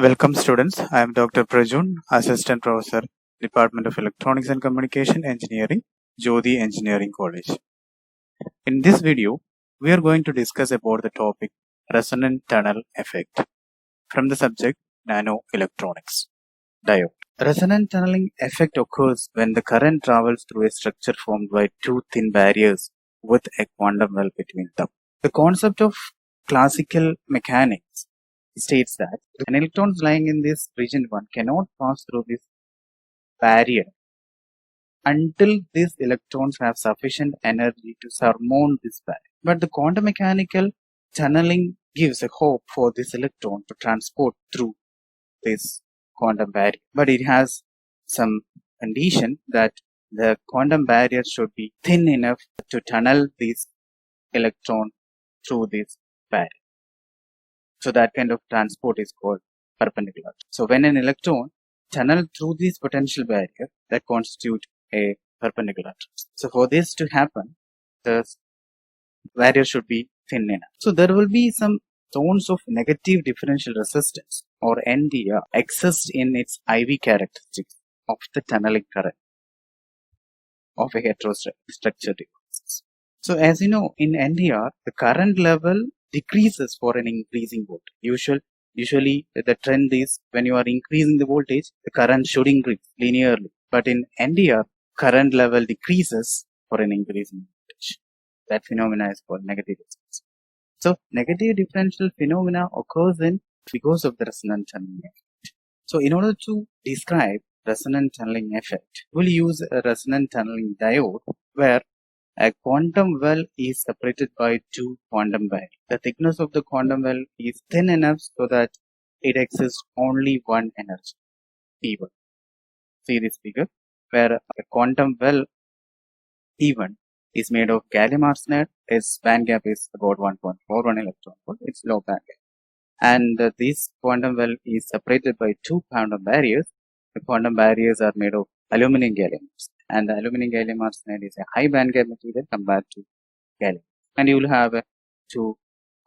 Welcome students, I am Dr. Prajun, Assistant Professor, Department of Electronics and Communication Engineering, Jyoti Engineering College. In this video, we are going to discuss about the topic resonant tunnel effect from the subject Nanoelectronics. Diode. Resonant tunneling effect occurs when the current travels through a structure formed by two thin barriers with a quantum well between them. The concept of classical mechanics states that an electron lying in this region 1 cannot pass through this barrier until these electrons have sufficient energy to surmount this barrier. But the quantum mechanical tunneling gives a hope for this electron to transport through this quantum barrier. But it has some condition that the quantum barrier should be thin enough to tunnel this electron through this barrier. So that kind of transport is called perpendicular. So when an electron tunnel through this potential barrier, that constitute a perpendicular. So for this to happen, the barrier should be thin enough. So there will be some zones of negative differential resistance or NDR exist in its IV characteristics of the tunneling current of a heterostructure devices. So as you know, in NDR, the current level decreases for an increasing voltage. Usually the trend is when you are increasing the voltage, the current should increase linearly. But in NDR, current level decreases for an increasing voltage. That phenomena is called negative resistance. So negative differential phenomena occurs because of the resonant tunneling effect. So in order to describe resonant tunneling effect, we'll use a resonant tunneling diode where a quantum well is separated by two quantum barriers. The thickness of the quantum well is thin enough so that it exists only one energy, E1. See this figure where a quantum well E1 is made of gallium arsenide. Its band gap is about 1.41 electron volt. It's low band gap. And this quantum well is separated by two quantum barriers. The quantum barriers are made of aluminum gallium arsenide. And the aluminum gallium arsenide is a high band gap material compared to gallium. And you will have two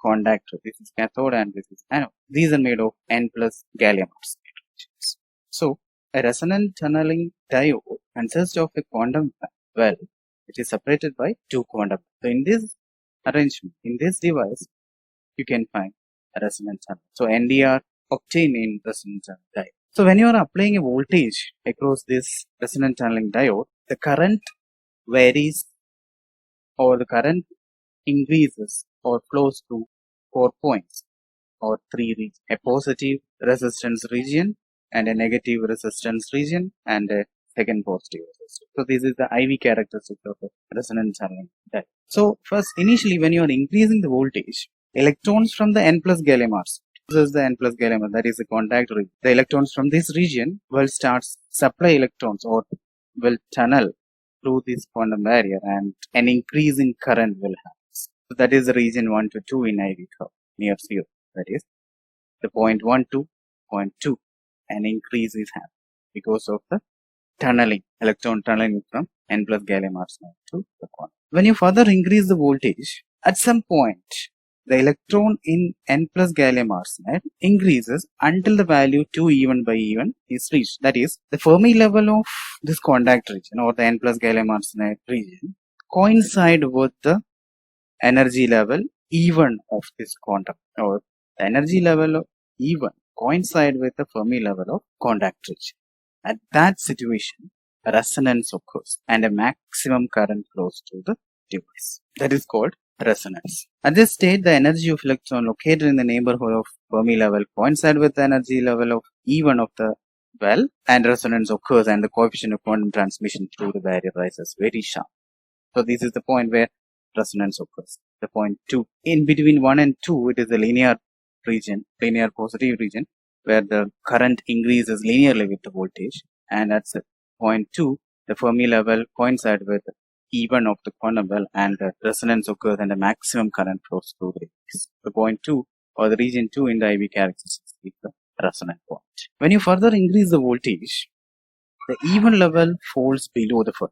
contactors. This is cathode and this is anode. These are made of N plus gallium arsenide. So a resonant tunneling diode consists of a quantum well which is separated by two quantum. So in this arrangement, in this device, you can find a resonant tunnel. So NDR obtained in resonant tunneling diode. So when you are applying a voltage across this resonant tunneling diode, the current varies or the current increases or flows through 4 points or 3 regions. A positive resistance region and a negative resistance region and a second positive resistance. So this is the IV characteristic of a resonant tunneling diode. So first, initially when you are increasing the voltage, electrons from the N plus gallium arsenide, this is the N plus gallium, that is the contact region. The electrons from this region will start supply electrons or will tunnel through this quantum barrier and an increasing current will happen. So that is the region 1 to 2 in IV curve near 0. That is the point 1 to point 2. An increase is happening because of the tunneling, electron tunneling from N plus gallium arsenide to the quantum. When you further increase the voltage, at some point, the electron in N plus gallium arsenide increases until the value 2 E1 by E1 is reached. That is, the Fermi level of this contact region or the N plus gallium arsenide region coincide with the energy level E1 of this quantum, or the energy level of E1 coincide with the Fermi level of contact region. At that situation, resonance occurs and a maximum current flows through the device. That is called resonance. At this state, the energy of electron located in the neighborhood of Fermi level coincide with the energy level of E1 of the well, and resonance occurs and the coefficient of quantum transmission through the barrier rises very sharp. So this is the point where resonance occurs. The point 2. In between 1 and 2, it is a linear region, linear positive region, where the current increases linearly with the voltage. And at point 2, the Fermi level coincide with E1 of the quantum well and the resonance occurs and the maximum current flows through the device. The point 2 or the region 2 in the IV characteristics is the resonant point. When you further increase the voltage, the E1 level falls below the Fermi.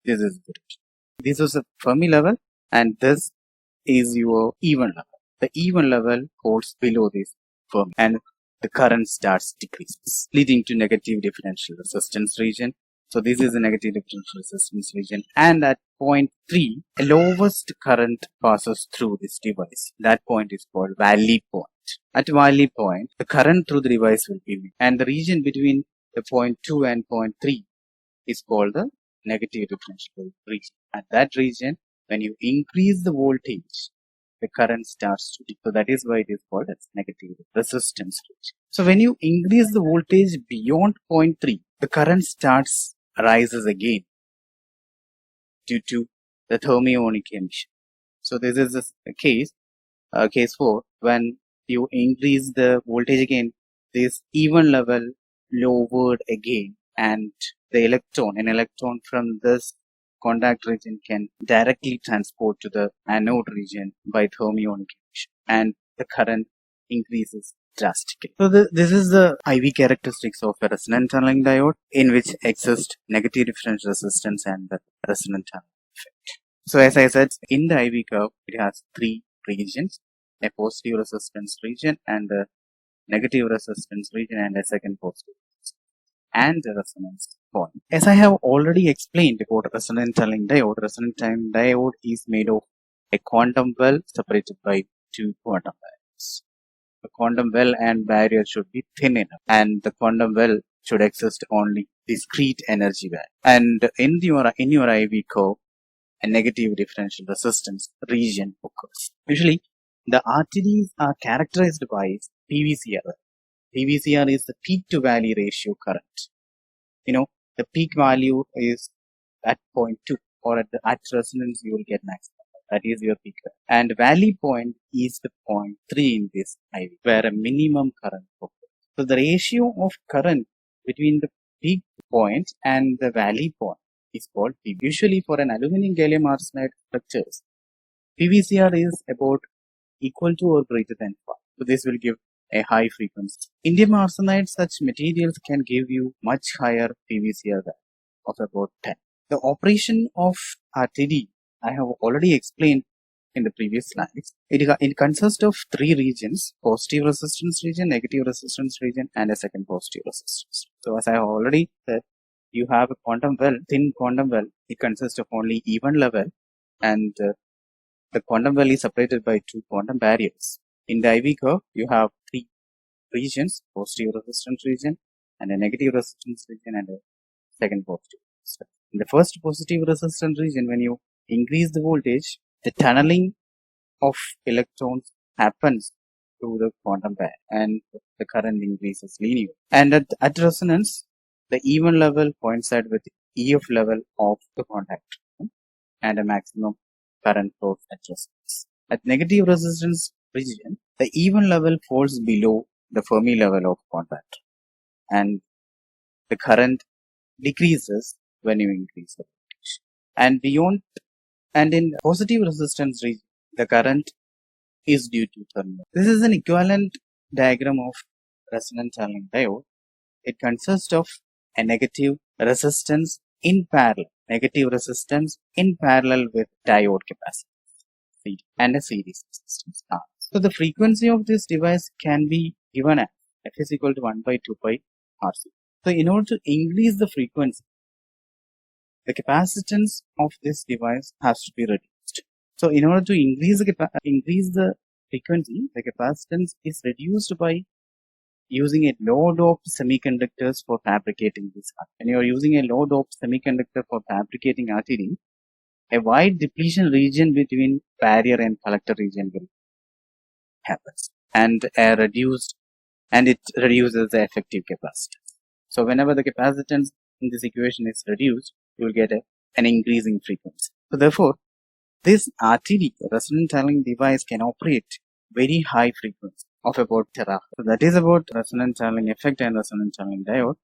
This is the region. This is a Fermi level and this is your E1 level. The E1 level falls below this Fermi and the current starts decreases, leading to negative differential resistance region. So this is the negative differential resistance region, and at point 3, a lowest current passes through this device. That point is called valley point. At valley point, the current through the device will be minimal, and the region between the point 2 and point 3 is called the negative differential region. At that region, when you increase the voltage, the current starts to decrease. So that is why it is called as negative resistance region. So when you increase the voltage beyond point 3, the current rises again due to the thermionic emission. So this is a case 4, when you increase the voltage again, this even level lowered again, and the an electron from this contact region can directly transport to the anode region by thermionic emission, and the current increases drastically. So this is the IV characteristics of a resonant tunneling diode, in which exist negative differential resistance and the resonant tunneling effect. So as I said, in the IV curve, it has 3 regions: a positive resistance region, and a negative resistance region, and a second positive resistance, and the resonance point. As I have already explained about resonant tunneling diode is made of a quantum well separated by 2 quantum barriers. The quantum well and barrier should be thin enough, and the quantum well should exist only discrete energy value. And in your IV curve, a negative differential resistance region occurs. Usually, the RTDs are characterized by PVCR. PVCR is the peak to valley ratio current. The peak value is at point 2, or at resonance you will get maximum. That is your peak current. And valley point is the point 3 in this IV, where a minimum current occurs. So the ratio of current between the peak point and the valley point is called PV. Usually for an aluminum gallium arsenide structures, PVCR is about equal to or greater than 5. So this will give a high frequency. Indium arsenide, such materials can give you much higher PVCR value of about 10. The operation of RTD I have already explained in the previous slides. It consists of 3 regions: positive resistance region, negative resistance region, and a second positive resistance. So as I have already said, you have a quantum well, thin quantum well. It consists of only even level, and the quantum well is separated by 2 quantum barriers. In the IV curve, you have 3 regions: positive resistance region, and a negative resistance region, and a second positive resistance. In the first positive resistance region, when you increase the voltage, the tunneling of electrons happens through the quantum pair, and the current increases linear. And at resonance, the even level coincides with EF level of the contact, and a maximum current flows at resonance. At negative resistance region, the even level falls below the Fermi level of contact, and the current decreases when you increase the voltage. And in positive resistance region, the current is due to thermal. This is an equivalent diagram of resonant tunneling diode. It consists of a negative resistance in parallel with diode capacitance and a series resistance R. So the frequency of this device can be given as F is equal to 1 by 2 pi RC. So in order to increase the frequency, the capacitance of this device has to be reduced. So in order to increase the frequency, the capacitance is reduced by using a low-doped semiconductors for fabricating this. When you are using a low-doped semiconductor for fabricating RTD, a wide depletion region between barrier and collector region will happen, and it reduces the effective capacitance. So whenever the capacitance in this equation is reduced, you will get an increasing frequency. So therefore, this RTD, resonant tunneling device, can operate very high frequency of about terahertz. So that is about resonant tunneling effect and resonant tunneling diode.